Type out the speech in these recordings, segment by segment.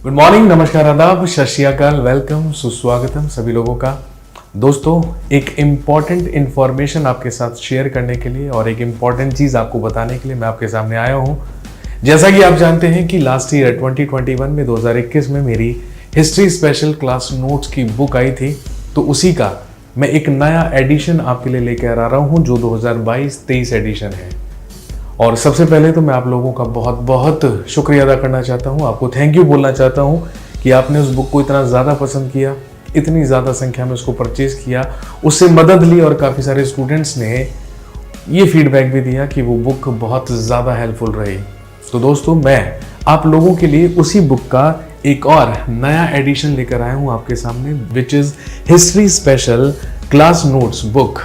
Good morning, नमस्कार, आदाब, सत श्री अकाल, वेलकम, सुस्वागतम सभी लोगों का। दोस्तों, एक इम्पॉर्टेंट इन्फॉर्मेशन आपके साथ शेयर करने के लिए और एक इम्पॉर्टेंट चीज़ आपको बताने के लिए मैं आपके सामने आया हूँ। जैसा कि आप जानते हैं कि लास्ट ईयर 2021 में 2021 में मेरी हिस्ट्री स्पेशल क्लास नोट्स की बुक आई थी, तो उसी का मैं एक नया एडिशन आपके लिए लेकर आ रहा हूँ जो 2022-23 एडिशन है। और सबसे पहले तो मैं आप लोगों का बहुत बहुत शुक्रिया अदा करना चाहता हूँ, आपको थैंक यू बोलना चाहता हूँ कि आपने उस बुक को इतना ज़्यादा पसंद किया, इतनी ज़्यादा संख्या में उसको परचेज किया, उससे मदद ली और काफ़ी सारे स्टूडेंट्स ने ये फीडबैक भी दिया कि वो बुक बहुत ज़्यादा हेल्पफुल रही। तो दोस्तों, मैं आप लोगों के लिए उसी बुक का एक और नया एडिशन लेकर आया हूँ आपके सामने, which is history special class notes book.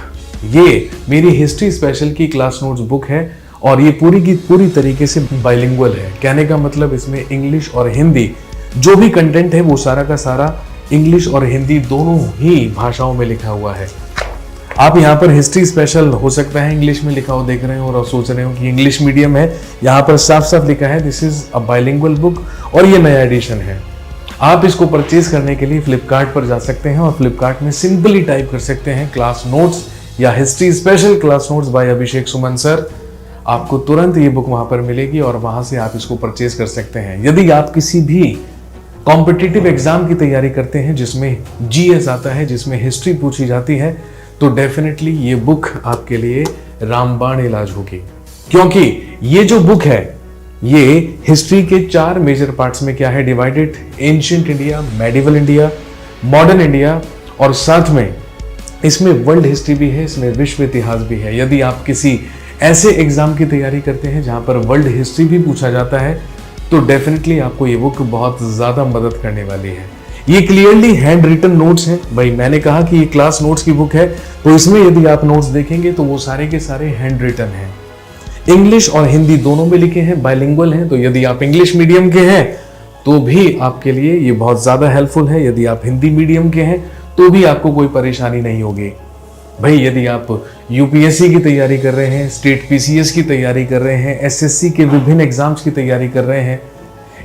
ये मेरी हिस्ट्री स्पेशल की क्लास नोट्स बुक है और ये पूरी की पूरी तरीके से बाइलिंगुअल है। कहने का मतलब इसमें इंग्लिश और हिंदी जो भी कंटेंट है वो सारा का सारा इंग्लिश और हिंदी दोनों ही भाषाओं में लिखा हुआ है। आप यहाँ पर हिस्ट्री स्पेशल हो सकता है इंग्लिश में लिखा हो देख रहे हो और सोच रहे हो कि इंग्लिश मीडियम है, यहाँ पर साफ साफ लिखा है this is a bilingual book और ये नया एडिशन है। आप इसको परचेज करने के लिए फ्लिपकार्ट पर जा सकते हैं और फ्लिपकार्ट में सिंपली टाइप कर सकते हैं क्लास नोट्स या history special class notes by Abhishek Suman sir. आपको तुरंत ये बुक वहां पर मिलेगी और वहां से आप इसको परचेज कर सकते हैं। यदि आप किसी भी कॉम्पिटिटिव एग्जाम की तैयारी करते हैं जिसमें जीएस आता है, जिसमें हिस्ट्री पूछी जाती है, तो डेफिनेटली ये बुक आपके लिए रामबाण इलाज होगी। क्योंकि ये जो बुक है ये हिस्ट्री के 4 मेजर पार्ट्स में क्या है divided, ancient India, medieval India, modern India और साथ में इसमें वर्ल्ड हिस्ट्री भी है, इसमें विश्व इतिहास भी है। यदि आप किसी ऐसे एग्जाम की तैयारी करते हैं जहां पर वर्ल्ड हिस्ट्री भी पूछा जाता है तो डेफिनेटली आपको ये बुक बहुत ज़्यादा मदद करने वाली है। ये क्लियरली हैंड रिटन नोट्स हैं। भाई मैंने कहा कि ये क्लास नोट्स की बुक है, तो इसमें यदि आप नोट्स देखेंगे तो वो सारे के सारे हैंड रिटन हैं। इंग्लिश और हिंदी दोनों में लिखे हैं, बाइलिंगुअल हैं। तो यदि आप इंग्लिश मीडियम के हैं तो भी आपके लिए ये बहुत ज़्यादा हेल्पफुल है। यदि आप हिंदी मीडियम के हैं तो भी आपको कोई परेशानी नहीं होगी। भाई यदि आप यूपीएससी की तैयारी कर रहे हैं, स्टेट पीसीएस की तैयारी कर रहे हैं, एसएससी के विभिन्न एग्जाम्स की तैयारी कर रहे हैं,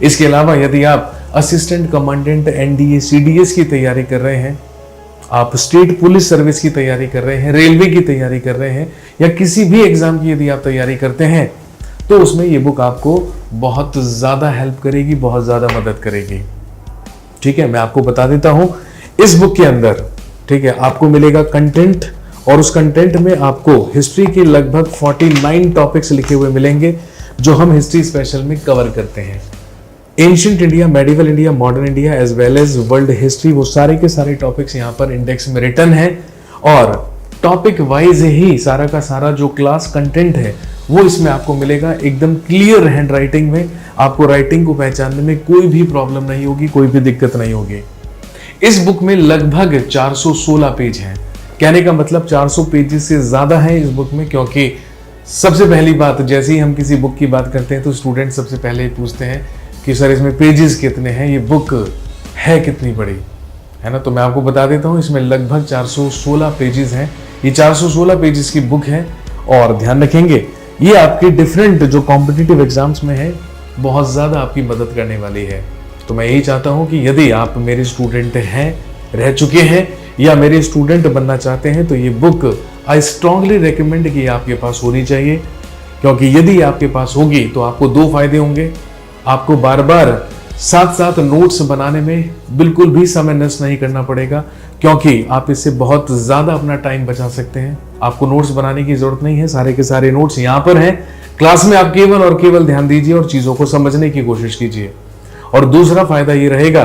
इसके अलावा यदि आप असिस्टेंट कमांडेंट एनडीए सीडीएस की तैयारी कर रहे हैं, आप स्टेट पुलिस सर्विस की तैयारी कर रहे हैं, रेलवे की तैयारी कर रहे हैं या किसी भी एग्जाम की यदि आप तैयारी करते हैं तो उसमें ये बुक आपको बहुत ज़्यादा हेल्प करेगी, बहुत ज़्यादा मदद करेगी। ठीक है, मैं आपको बता देता हूँ इस बुक के अंदर, ठीक है, आपको मिलेगा कंटेंट और उस कंटेंट में आपको हिस्ट्री के लगभग 49 टॉपिक्स लिखे हुए मिलेंगे जो हम हिस्ट्री स्पेशल में कवर करते हैं। Ancient India, medieval India, modern India as well as world history, वो सारे के सारे टॉपिक्स यहाँ पर इंडेक्स में रिटन है और टॉपिक वाइज ही सारा का सारा जो क्लास कंटेंट है वो इसमें आपको मिलेगा एकदम क्लियर हैंड राइटिंग में। आपको राइटिंग को पहचानने में कोई भी प्रॉब्लम नहीं होगी, कोई भी दिक्कत नहीं होगी। इस बुक में लगभग 416 पेज हैं। कहने का मतलब 400 पेजेस से ज़्यादा है इस बुक में, क्योंकि सबसे पहली बात, जैसे ही हम किसी बुक की बात करते हैं तो स्टूडेंट सबसे पहले ही पूछते हैं कि सर इसमें पेजेस कितने हैं, ये बुक है कितनी बड़ी, है ना। तो मैं आपको बता देता हूँ इसमें लगभग 416 पेजेस हैं। ये 416 पेजेस की बुक है और ध्यान रखेंगे ये आपके डिफरेंट जो कॉम्पिटिटिव एग्जाम्स में है बहुत ज़्यादा आपकी मदद करने वाली है। तो मैं यही चाहता हूँ कि यदि आप मेरे स्टूडेंट हैं, रह चुके हैं या मेरे स्टूडेंट बनना चाहते हैं तो ये बुक आई स्ट्रांगली रेकमेंड कि आपके पास होनी चाहिए। क्योंकि यदि आपके पास होगी तो आपको 2 फायदे होंगे। आपको बार बार साथ साथ नोट्स बनाने में बिल्कुल भी समय नष्ट नहीं करना पड़ेगा, क्योंकि आप इससे बहुत ज़्यादा अपना टाइम बचा सकते हैं। आपको नोट्स बनाने की ज़रूरत नहीं है, सारे के सारे नोट्स यहाँ पर हैं। क्लास में आप केवल और केवल ध्यान दीजिए और चीज़ों को समझने की कोशिश कीजिए। और दूसरा फायदा ये रहेगा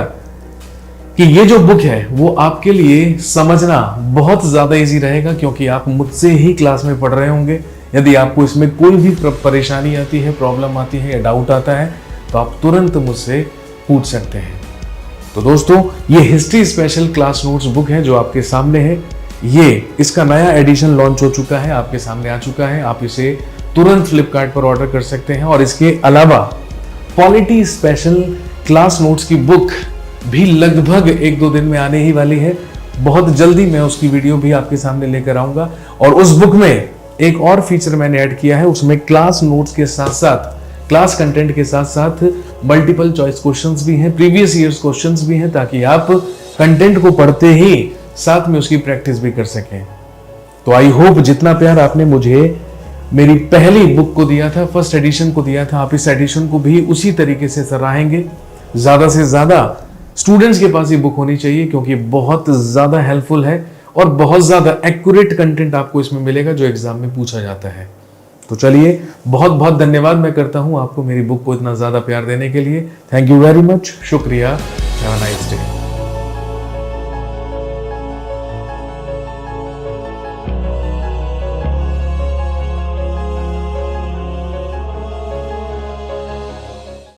कि ये जो बुक है वो आपके लिए समझना बहुत ज़्यादा इजी रहेगा, क्योंकि आप मुझसे ही क्लास में पढ़ रहे होंगे। यदि आपको इसमें कोई भी परेशानी आती है, प्रॉब्लम आती है या डाउट आता है तो आप तुरंत मुझसे पूछ सकते हैं। तो दोस्तों, ये history special class notes book है जो आपके सामने है। ये इसका नया एडिशन लॉन्च हो चुका है, आपके सामने आ चुका है। आप इसे तुरंत फ्लिपकार्ट पर ऑर्डर कर सकते हैं। और इसके अलावा पॉलिटी स्पेशल क्लास नोट्स की बुक भी लगभग 1-2 दिन में आने ही वाली है। बहुत जल्दी मैं उसकी वीडियो भी आपके सामने लेकर आऊंगा। और उस बुक में एक और फीचर मैंने ऐड किया है, उसमें क्लास नोट्स के साथ साथ, क्लास कंटेंट के साथ साथ मल्टीपल चॉइस क्वेश्चंस भी हैं, प्रीवियस ईयर्स क्वेश्चंस भी हैं, ताकि आप कंटेंट को पढ़ते ही साथ में उसकी प्रैक्टिस भी कर सकें। तो आई होप जितना प्यार आपने मुझे मेरी पहली बुक को दिया था, फर्स्ट एडिशन को दिया था, आप इस एडिशन को भी उसी तरीके से सराहेंगे। ज्यादा से ज्यादा स्टूडेंट्स के पास ये बुक होनी चाहिए, क्योंकि बहुत ज्यादा हेल्पफुल है और बहुत ज्यादा एक्यूरेट कंटेंट आपको इसमें मिलेगा जो एग्जाम में पूछा जाता है। तो चलिए, बहुत बहुत धन्यवाद मैं करता हूं आपको मेरी बुक को इतना ज्यादा प्यार देने के लिए। थैंक यू वेरी मच, शुक्रिया।